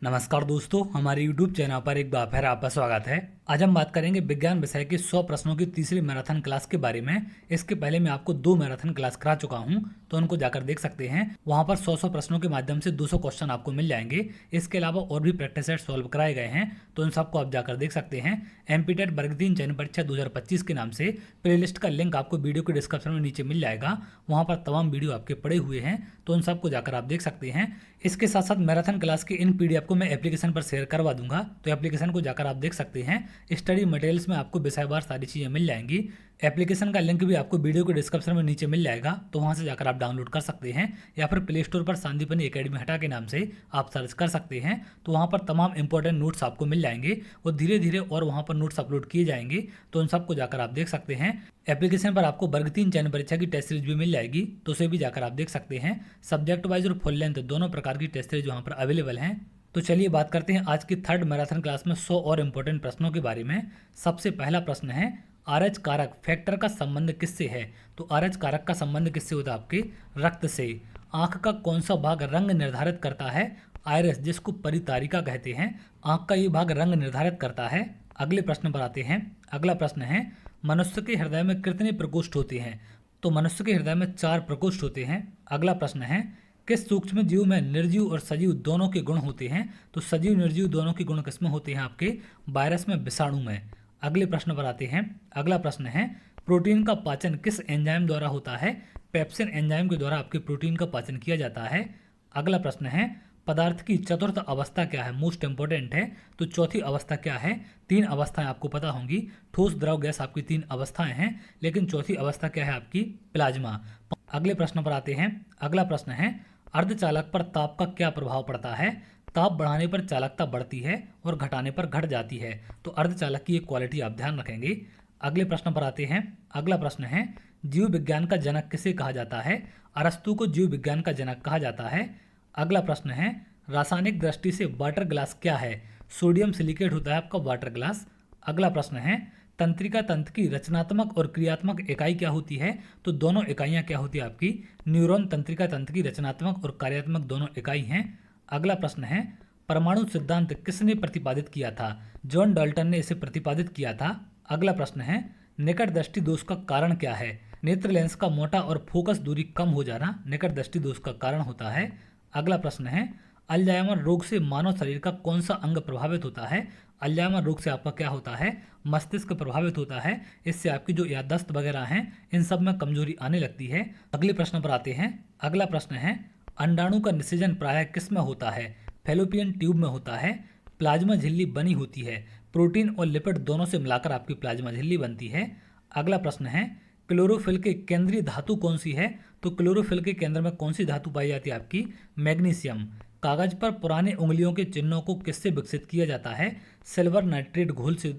नमस्कार दोस्तों, हमारे YouTube चैनल पर एक बार फिर आपका स्वागत है। आज हम बात करेंगे विज्ञान विषय के 100 प्रश्नों की तीसरी मैराथन क्लास के बारे में। इसके पहले मैं आपको 2 मैराथन क्लास करा चुका हूं, तो उनको जाकर देख सकते हैं। वहां पर 100 प्रश्नों के माध्यम से 200 क्वेश्चन आपको मिल जाएंगे। इसके अलावा और भी प्रैक्टिस सेट सॉल्व कराए गए हैं, तो उन सबको आप जाकर देख सकते हैं। एमपीटेट वर्ग 3 चयन परीक्षा 2025 के नाम से प्लेलिस्ट का लिंक आपको वीडियो के डिस्क्रिप्शन में नीचे मिल जाएगा। वहां पर तमाम वीडियो आपके पड़े हुए हैं, तो उन सबको जाकर आप देख सकते हैं। इसके साथ साथ मैराथन क्लास के इन पीडीएफ को मैं एप्लीकेशन पर शेयर करवा दूंगा, तो एप्लीकेशन को जाकर आप देख सकते हैं। स्टडी मटेरियल्स में आपको विषयवार सारी चीज़ें मिल जाएंगी। एप्लीकेशन का लिंक भी आपको वीडियो के डिस्क्रिप्शन में नीचे मिल जाएगा, तो वहां से जाकर आप डाउनलोड कर सकते हैं, या फिर प्ले स्टोर पर संदीपनी एकेडमी हटा के नाम से आप सर्च कर सकते हैं। तो वहां पर तमाम इंपॉर्टेंट नोट्स आपको मिल जाएंगे और धीरे धीरे और वहां पर नोट्स अपलोड किए जाएंगे, तो उन सबको जाकर आप देख सकते हैं। एप्लीकेशन पर आपको वर्ग 3 चयन परीक्षा की टेस्ट सीरीज भी मिल जाएगी, तो उसे भी जाकर आप देख सकते हैं। सब्जेक्ट वाइज और फुल लेंथ दोनों प्रकार की टेस्ट सीरीज वहां पर अवेलेबल हैं। तो चलिए बात करते हैं आज की थर्ड मैराथन क्लास में 100 और इम्पोर्टेंट प्रश्नों के बारे में। सबसे पहला प्रश्न है, आरएच कारक फैक्टर का संबंध किससे है? तो आरएच कारक का संबंध किससे होता है? आपके रक्त से। आंख का कौन सा भाग रंग निर्धारित करता है? आइरिस, जिसको परितारिका कहते हैं, आंख का ये भाग रंग निर्धारित करता है। अगले प्रश्न पर आते हैं। अगला प्रश्न है, मनुष्य के हृदय में कितने प्रकोष्ठ होते हैं? तो मनुष्य के हृदय में 4 प्रकोष्ठ होते हैं। अगला प्रश्न है, किस सूक्ष्म जीव में निर्जीव और सजीव दोनों के गुण होते हैं? तो सजीव निर्जीव दोनों के गुण किसमें होते हैं? आपके वायरस में, विषाणु में। अगले प्रश्न पर आते हैं। अगला प्रश्न है, प्रोटीन का पाचन किस एंजाइम द्वारा होता है? पेप्सिन एंजाइम के द्वारा आपके प्रोटीन का पाचन किया जाता है। अगला प्रश्न है, पदार्थ की चतुर्थ अवस्था क्या है? मोस्ट इंपॉर्टेंट है। तो चौथी अवस्था क्या है? 3 अवस्थाएं आपको पता होंगी। ठोस, द्रव, गैस आपकी 3 अवस्थाएं हैं, लेकिन चौथी अवस्था क्या है? आपकी प्लाज्मा। अगले प्रश्न पर आते हैं। अगला प्रश्न है, अर्धचालक पर ताप का क्या प्रभाव पड़ता है? ताप बढ़ाने पर चालकता बढ़ती है और घटाने पर घट जाती है। तो अर्धचालक की एक क्वालिटी आप ध्यान रखेंगे। अगले प्रश्न पर आते हैं। अगला प्रश्न है, जीव विज्ञान का जनक किसे कहा जाता है? अरस्तु को जीव विज्ञान का जनक कहा जाता है। अगला प्रश्न है, रासायनिक दृष्टि से वाटर ग्लास क्या है? सोडियम सिलिकेट होता है आपका वाटर ग्लास। अगला प्रश्न है, तंत्रिका तंत्र की रचनात्मक और क्रियात्मक इकाई क्या होती है? तो दोनों इकाइयां क्या होती है आपकी? न्यूरॉन तंत्रिका तंत्र की रचनात्मक और कार्यात्मक दोनों इकाई हैं। अगला प्रश्न है, परमाणु सिद्धांत किसने प्रतिपादित किया था? जॉन डाल्टन ने इसे प्रतिपादित किया था। अगला प्रश्न है, निकट दृष्टि दोष का कारण क्या है? नेत्र लेंस का मोटा और फोकस दूरी कम हो जाना निकट दृष्टि दोष का कारण होता है। अगला प्रश्न है, अल्जाइमर रोग से मानव शरीर का कौन सा अंग प्रभावित होता है? अल्जाइमर रोग से आपका क्या होता है? मस्तिष्क प्रभावित होता है। इससे आपकी जो याददाश्त वगैरह हैं, इन सब में कमजोरी आने लगती है। अगले प्रश्न पर आते हैं। अगला प्रश्न है, अंडाणु का निषेचन प्रायः किस में होता है? फैलोपियन ट्यूब में होता है। प्लाज्मा झिल्ली बनी होती है। प्रोटीन और लिपिड दोनों से मिलाकर आपकी प्लाज्मा झिल्ली बनती है। अगला प्रश्न है, क्लोरोफिल के केंद्रीय धातु कौन सी है? तो क्लोरोफिल के केंद्र में कौन सी धातु पाई जाती है? आपकी मैग्नीशियम। कागज पर पुराने उंगलियों के चिन्हों को किससे विकसित किया जाता है? सिल्वर नाइट्रेट घोल से।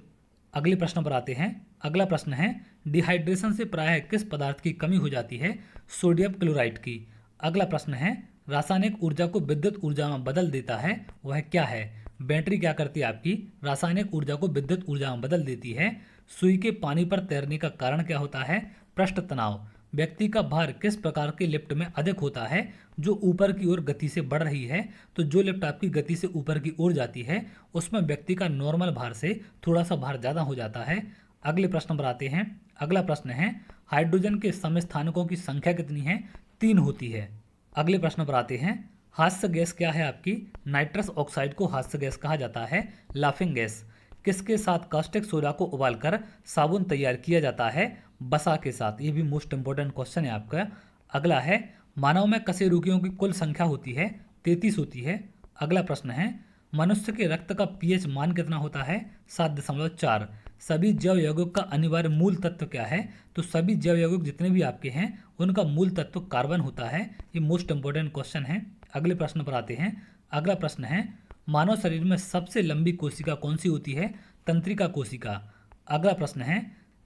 अगले प्रश्न पर आते हैं। अगला प्रश्न है, डिहाइड्रेशन से प्रायः किस पदार्थ की कमी हो जाती है? सोडियम क्लोराइड की। अगला प्रश्न है, रासायनिक ऊर्जा को विद्युत ऊर्जा में बदल देता है, वह क्या है? बैटरी क्या करती है? आपकी रासायनिक ऊर्जा को विद्युत ऊर्जा में बदल देती है। सुई के पानी पर तैरने का कारण क्या होता है? पृष्ठ तनाव। व्यक्ति का भार किस प्रकार के लिफ्ट में अधिक होता है? जो ऊपर की ओर गति से बढ़ रही है। तो जो लिफ्ट आपकी गति से ऊपर की ओर जाती है, उसमें व्यक्ति का नॉर्मल भार से थोड़ा सा भार ज़्यादा हो जाता है। अगले प्रश्न पर आते हैं। अगला प्रश्न है, हाइड्रोजन के समस्थानिकों की संख्या कितनी है? 3 होती है। अगले प्रश्न पर आते हैं। हास्य गैस क्या है आपकी? नाइट्रस ऑक्साइड को हास्य गैस कहा जाता है, लाफिंग गैस। किसके साथ कास्टिक सोडा को उबालकर साबुन तैयार किया जाता है? बसा के साथ। ये भी मोस्ट इंपोर्टेंट क्वेश्चन है आपका। अगला है, मानव में कशेरुकियों की कुल संख्या होती है? 33 होती है। अगला प्रश्न है, मनुष्य के रक्त का पीएच मान कितना होता है? 7.4। सभी जैव यौगिक का अनिवार्य मूल तत्व क्या है? तो सभी जैव यौगिक जितने भी आपके हैं, उनका मूल तत्व कार्बन होता है। ये मोस्ट इंपोर्टेंट क्वेश्चन है। अगले प्रश्न पर आते हैं। अगला प्रश्न है, मानव शरीर में सबसे लंबी कोशिका कौन सी होती है? तंत्रिका कोशिका। अगला प्रश्न है,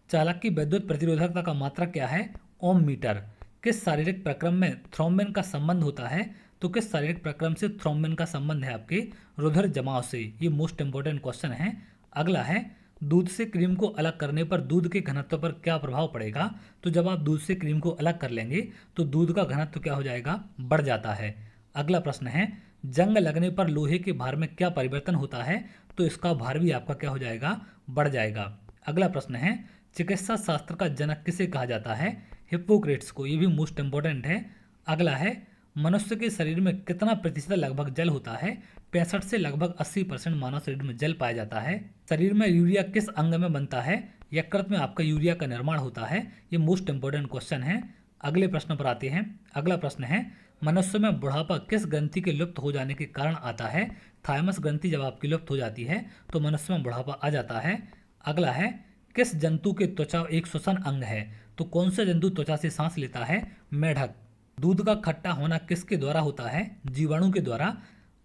चालक की विद्युत प्रतिरोधकता का मात्रक क्या है? ओम मीटर। किस शारीरिक प्रक्रम में थ्रोम्बिन का संबंध होता है? तो किस शारीरिक प्रक्रम से थ्रोम्बिन का संबंध है? आपके रुधिर जमाव से। ये मोस्ट इंपोर्टेंट क्वेश्चन है। अगला है, दूध से क्रीम को अलग करने पर दूध के घनत्व पर क्या प्रभाव पड़ेगा? तो जब आप दूध से क्रीम को अलग कर लेंगे, तो दूध का घनत्व क्या हो जाएगा? बढ़ जाता है। अगला प्रश्न है, जंग लगने पर लोहे के भार में क्या परिवर्तन होता है, तो इसका भार भी आपका क्या हो जाएगा, बढ़ जाएगा। अगला प्रश्न है, चिकित्सा शास्त्र का जनक किसे कहा जाता है, हिप्पोक्रेट्स को, ये भी मोस्ट इंपॉर्टेंट है। अगला है, मनुष्य के शरीर में कितना प्रतिशत लगभग जल होता है, 65 से लगभग 80% मानव शरीर में जल पाया जाता है। शरीर में यूरिया किस अंग में बनता है, यकृत में आपका यूरिया का निर्माण होता है। ये मोस्ट इंपॉर्टेंट क्वेश्चन है। अगले प्रश्न पर आते हैं। अगला प्रश्न है, मनुष्य में बुढ़ापा किस ग्रंथि के लुप्त हो जाने के कारण आता है, थाइमस ग्रंथि जब आपकी लुप्त हो जाती है तो मनुष्य में बुढ़ापा आ जाता है। अगला है, किस जंतु के त्वचा एक श्वसन अंग है, तो कौन सा जंतु त्वचा से सांस लेता है, मेढक। दूध का खट्टा होना किसके द्वारा होता है, जीवाणु के द्वारा।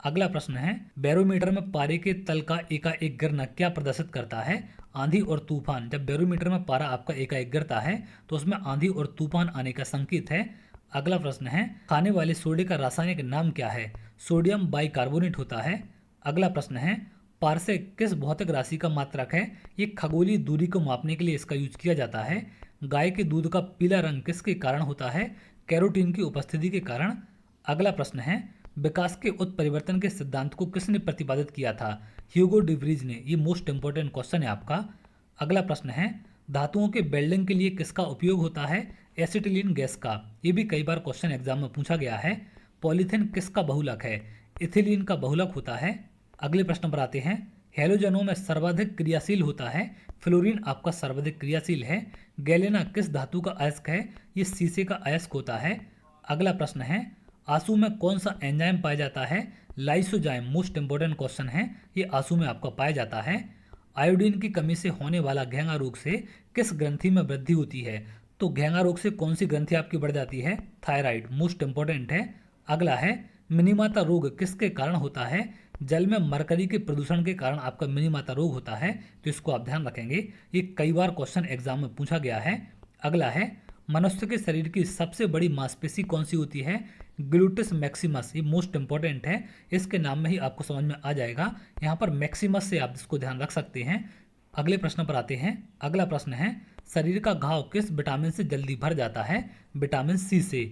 अगला प्रश्न है, बैरोमीटर में पारे के तल का एकाएक गिरना क्या प्रदर्शित करता है, आंधी और तूफान। जब बैरोमीटर में पारा आपका एकाएक गिरता है तो उसमें आंधी और तूफान आने का संकेत है। अगला प्रश्न है, खाने वाले सोडे का रासायनिक नाम क्या है, सोडियम बाइकार्बोनेट होता है। अगला प्रश्न है, पारसेक किस भौतिक राशि का मात्रक है, ये खगोलीय दूरी को मापने के लिए इसका यूज किया जाता है। गाय के दूध का पीला रंग किसके कारण होता है, कैरोटीन की उपस्थिति के कारण। अगला प्रश्न है, विकास के उत्परिवर्तन के सिद्धांत को किसने प्रतिपादित किया था, ह्यूगो डिवरीज ने। ये मोस्ट इंपॉर्टेंट क्वेश्चन है आपका। अगला प्रश्न है, धातुओं के वेल्डिंग के लिए किसका उपयोग होता है, एसिटिलीन गैस का। ये भी कई बार क्वेश्चन एग्जाम में पूछा गया है। पॉलीथिन किसका बहुलक है, इथिलीन का बहुलक होता है। अगले प्रश्न पर आते हैं, हैलोजनों में सर्वाधिक क्रियाशील होता है, फ्लोरीन आपका सर्वाधिक क्रियाशील है। गैलेना किस धातु का अयस्क है, ये शीशे का अयस्क होता है। अगला प्रश्न है, आंसू में कौन सा एंजाइम पाया जाता है, लाइसोजाइम। मोस्ट इंपॉर्टेंट क्वेश्चन है, ये आंसू में आपका पाया जाता है। आयोडीन की कमी से होने वाला घेंगा रोग से किस ग्रंथि में वृद्धि होती है, तो घेंगा रोग से कौन सी ग्रंथि आपकी बढ़ जाती है, थायराइड। मोस्ट इंपॉर्टेंट है। अगला है, मिनीमाता रोग किसके कारण होता है, जल में मरकरी के प्रदूषण के कारण आपका मिनीमाता रोग होता है, तो इसको आप ध्यान रखेंगे, ये कई बार क्वेश्चन एग्जाम में पूछा गया है। अगला है, मनुष्य के शरीर की सबसे बड़ी मांसपेशी कौन सी होती है, ग्लूटिस मैक्सिमस। ये मोस्ट इंपॉर्टेंट है, इसके नाम में ही आपको समझ में आ जाएगा। यहाँ पर मैक्सिमस से आप इसको ध्यान रख सकते हैं। अगले प्रश्न पर आते हैं। अगला प्रश्न है, शरीर का घाव किस विटामिन से जल्दी भर जाता है, विटामिन सी से।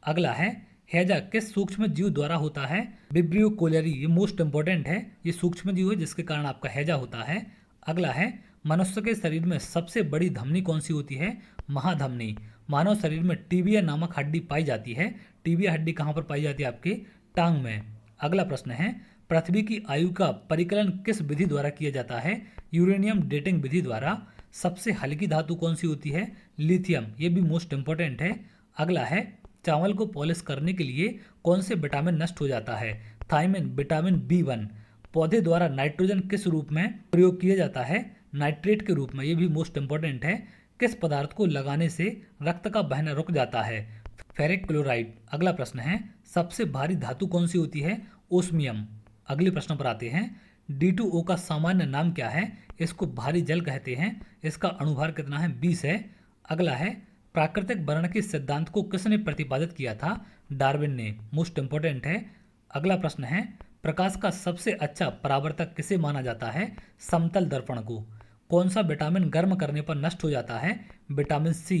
अगला है, हैजा किस सूक्ष्म जीव द्वारा होता है, विब्रियो कोलेरी। ये मोस्ट इंपॉर्टेंट है, ये सूक्ष्म जीव है जिसके कारण आपका हैजा होता है। अगला है, मनुष्य के शरीर में सबसे बड़ी धमनी कौन सी होती है, महाधमनी। मानव शरीर में टीबिया नामक हड्डी पाई जाती है, टीबिया हड्डी कहाँ पर पाई जाती है, आपके टांग में। अगला प्रश्न है, पृथ्वी की आयु का परिकलन किस विधि द्वारा किया जाता है, यूरेनियम डेटिंग विधि द्वारा। सबसे हल्की धातु कौन सी होती है, लिथियम। ये भी मोस्ट इंपॉर्टेंट है। अगला है, चावल को पॉलिश करने के लिए कौन से विटामिन नष्ट हो जाता है, थायमिन, विटामिन B1। पौधे द्वारा नाइट्रोजन किस रूप में प्रयोग किया जाता है, नाइट्रेट के रूप में। ये भी मोस्ट इंपॉर्टेंट है। किस पदार्थ को लगाने से रक्त का बहना रुक जाता है, फेरिक क्लोराइड। अगला प्रश्न है, सबसे भारी धातु कौन सी होती है, ओस्मियम। अगले प्रश्न पर आते हैं, D2O का सामान्य नाम क्या है, इसको भारी जल कहते हैं। इसका अणुभार कितना है, 20 है। अगला है, प्राकृतिक वर्णन के सिद्धांत को किसने प्रतिपादित किया था, डार्विन ने। मोस्ट इंपॉर्टेंट है। अगला प्रश्न है, प्रकाश का सबसे अच्छा परावर्तक किसे माना जाता है, समतल दर्पण को। कौन सा विटामिन गर्म करने पर नष्ट हो जाता है, विटामिन सी।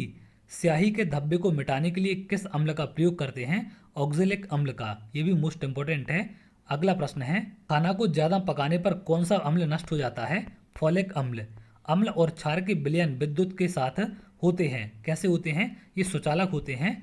स्याही के धब्बे को मिटाने के लिए किस अम्ल का प्रयोग करते हैं, ऑक्जेलिक अम्ल का। ये भी मोस्ट इंपॉर्टेंट है। अगला प्रश्न है, खाना को ज्यादा पकाने पर कौन सा अम्ल नष्ट हो जाता है, फोलिक अम्ल। अम्ल और क्षार के विलयन विद्युत के साथ होते हैं, कैसे होते हैं, ये सुचालक होते हैं।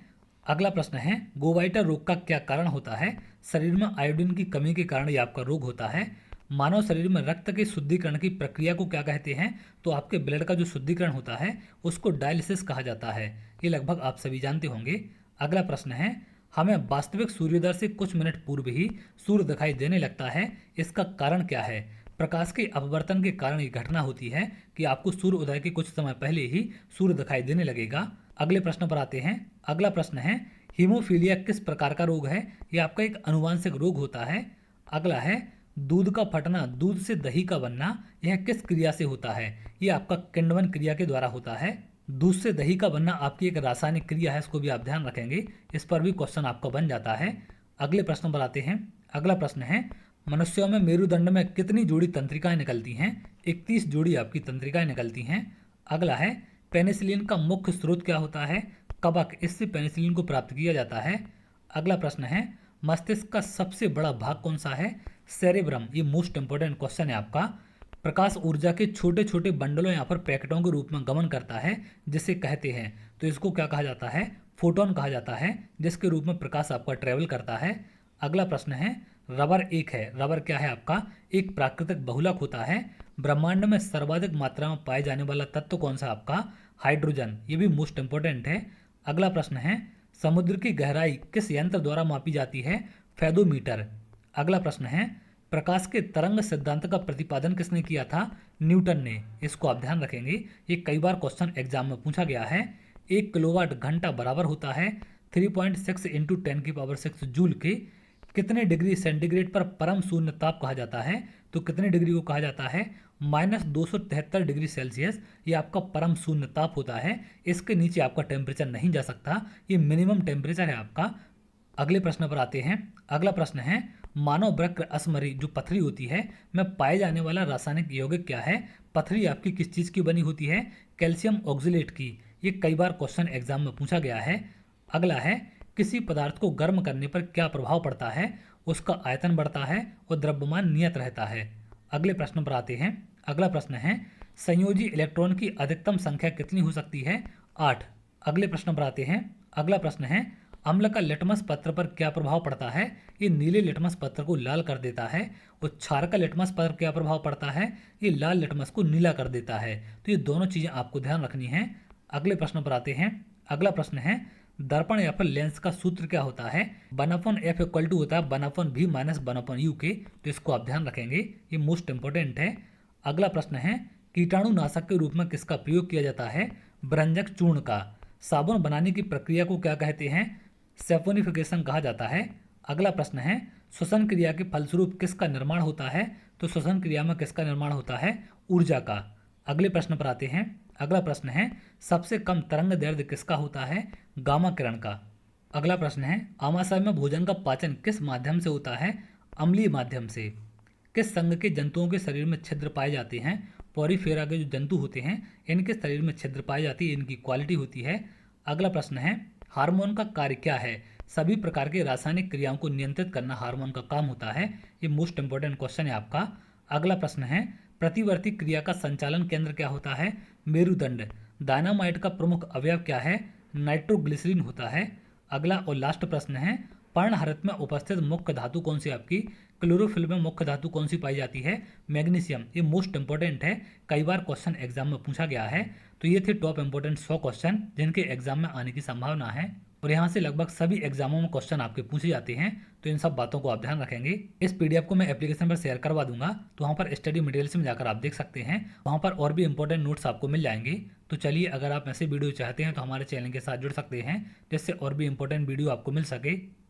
अगला प्रश्न है, गोवाइटर रोग का क्या कारण होता है, शरीर में आयोडीन की कमी के कारण ये आपका रोग होता है। मानव शरीर में रक्त के शुद्धिकरण की प्रक्रिया को क्या कहते हैं, तो आपके ब्लड का जो शुद्धिकरण होता है उसको डायलिसिस कहा जाता है। ये लगभग आप सभी जानते होंगे। अगला प्रश्न है, हमें वास्तविक सूर्योदय से कुछ मिनट पूर्व ही सूर्य दिखाई देने लगता है, इसका कारण क्या है। प्रकाश के अपवर्तन के कारण ये घटना होती है कि आपको सूर्य उदय के कुछ समय पहले ही सूर्य दिखाई देने लगेगा। अगले प्रश्न पर आते हैं। अगला प्रश्न है, हीमोफीलिया किस प्रकार का रोग है, ये आपका एक आनुवांशिक रोग होता है। अगला है, दूध का फटना, दूध से दही का बनना, यह किस क्रिया से होता है, ये आपका किण्वन क्रिया के द्वारा होता है। दूध से दही का बनना आपकी एक रासायनिक क्रिया है, इसको भी आप ध्यान रखेंगे, इस पर भी क्वेश्चन आपका बन जाता है। अगले प्रश्न पर आते हैं। अगला प्रश्न है, मनुष्यों में मेरुदंड में कितनी जोड़ी तंत्रिकाएं निकलती हैं, 31 जोड़ी आपकी तंत्रिकाएं निकलती हैं। अगला है, पेनिसिलिन का मुख्य स्रोत क्या होता है, कवक, इससे पेनिसिलिन को प्राप्त किया जाता है। अगला प्रश्न है, मस्तिष्क का सबसे बड़ा भाग कौन सा है? सेरेब्रम। ये मोस्ट इंपॉर्टेंट क्वेश्चन है आपका। प्रकाश ऊर्जा के छोटे छोटे बंडलों यहाँ पर पैकेटों के रूप में गमन करता है, जिसे कहते हैं, तो इसको क्या कहा जाता है? फोटोन कहा जाता है, जिसके रूप में प्रकाश आपका ट्रेवल करता है। अगला प्रश्न है, रबर एक है। रबर क्या है आपका? एक प्राकृतिक बहुलक होता है। ब्रह्मांड में सर्वाधिक मात्रा में पाए जाने वाला तत्व कौन सा आपका? हाइड्रोजन। ये भी मोस्ट इंपॉर्टेंट है। अगला प्रश्न है, समुद्र की गहराई किस यंत्र द्वारा मापी जाती है? फेदोमीटर। अगला प्रश्न है, प्रकाश के तरंग सिद्धांत का प्रतिपादन किसने किया था? न्यूटन ने। इसको आप ध्यान रखेंगे, ये कई बार क्वेश्चन एग्जाम में पूछा गया है। 1 किलोवाट घंटा बराबर होता है 3.6 इंटू 10⁻⁶ जूल के। कितने डिग्री सेंटीग्रेड पर परम शून्य ताप कहा जाता है? तो कितने डिग्री को कहा जाता है? -273 डिग्री सेल्सियस। ये आपका परम शून्य ताप होता है। इसके नीचे आपका टेम्परेचर नहीं जा सकता, ये मिनिमम टेम्परेचर है आपका। अगले प्रश्न पर आते हैं। अगला प्रश्न है, मानव वृक्क असमरी जो पथरी होती है में पाए जाने वाला रासायनिक यौगिक क्या है? पथरी आपकी किस चीज़ की बनी होती है? कैल्शियम ऑक्जेलेट की। ये कई बार क्वेश्चन एग्जाम में पूछा गया है। अगला है, किसी पदार्थ को गर्म करने पर क्या प्रभाव पड़ता है? उसका आयतन बढ़ता है और द्रव्यमान नियत रहता है। अगले प्रश्न पर आते हैं। अगला प्रश्न है, संयोजी इलेक्ट्रॉन की अधिकतम संख्या कितनी हो सकती है? 8। अगले प्रश्न पर आते हैं। अगला प्रश्न है, अम्ल का लिटमस पत्र पर क्या प्रभाव पड़ता है? ये नीले लिटमस पत्र को लाल कर देता है। और क्षार का लिटमस पर क्या प्रभाव पड़ता है? ये लाल लिटमस को नीला कर देता है। तो ये दोनों चीज़ें आपको ध्यान रखनी है। अगले प्रश्न पर आते हैं। अगला प्रश्न है, दर्पण या फिर लेंस का सूत्र क्या होता है? 1/f = होता है 1/v - 1/u के। तो इसको आप ध्यान रखेंगे, ये मोस्ट इंपॉर्टेंट है। अगला प्रश्न है, कीटाणुनाशक के रूप में किसका प्रयोग किया जाता है? भ्रंजक चूर्ण का। साबुन बनाने की प्रक्रिया को क्या कहते हैं? सैफोनिफिकेशन कहा जाता है। अगला प्रश्न है, श्वसन क्रिया के फलस्वरूप किसका निर्माण होता है? तो श्वसन क्रिया में किसका निर्माण होता है? ऊर्जा का। अगले प्रश्न पर आते हैं। अगला प्रश्न है, सबसे कम तरंग दैर्ध्य किसका होता है? गामा किरण का। अगला प्रश्न है, आमाशय में भोजन का पाचन किस माध्यम से होता है? अम्लीय माध्यम से। किस संघ के जंतुओं के शरीर में छिद्र पाए जाते हैं? पॉरीफेरा के जो जंतु होते हैं इनके शरीर में छिद्र पाई जाती है, इनकी क्वालिटी होती है। अगला प्रश्न है, हार्मोन का कार्य क्या है? सभी प्रकार के रासायनिक क्रियाओं को नियंत्रित करना हार्मोन का काम होता है। ये मोस्ट इंपॉर्टेंट क्वेश्चन है आपका। अगला प्रश्न है, प्रतिवर्ती क्रिया का संचालन केंद्र क्या होता है? मेरुदंड। डायनामाइट का प्रमुख अवयव क्या है? नाइट्रोग्लिसरीन होता है। अगला और लास्ट प्रश्न है, पर्णहरित में उपस्थित मुख्य धातु कौन सी आपकी? क्लोरोफिल में मुख्य धातु कौन सी पाई जाती है? मैग्नीशियम। ये मोस्ट इंपॉर्टेंट है, कई बार क्वेश्चन एग्जाम में पूछा गया है। तो ये थे टॉप इंपॉर्टेंट 100 क्वेश्चन जिनके एग्जाम में आने की संभावना है, और यहाँ से लगभग सभी एग्जामों में क्वेश्चन आपके पूछे जाते हैं। तो इन सब बातों को आप ध्यान रखेंगे। इस पीडीएफ को मैं एप्लीकेशन पर शेयर करवा दूंगा, तो वहाँ पर स्टडी मटेरियल्स में जाकर आप देख सकते हैं। वहाँ पर और भी इंपॉर्टेंट नोट्स आपको मिल जाएंगे। तो चलिए, अगर आप ऐसे वीडियो चाहते हैं तो हमारे चैनल के साथ जुड़ सकते हैं, जिससे और भी इंपॉर्टेंट वीडियो आपको मिल सके।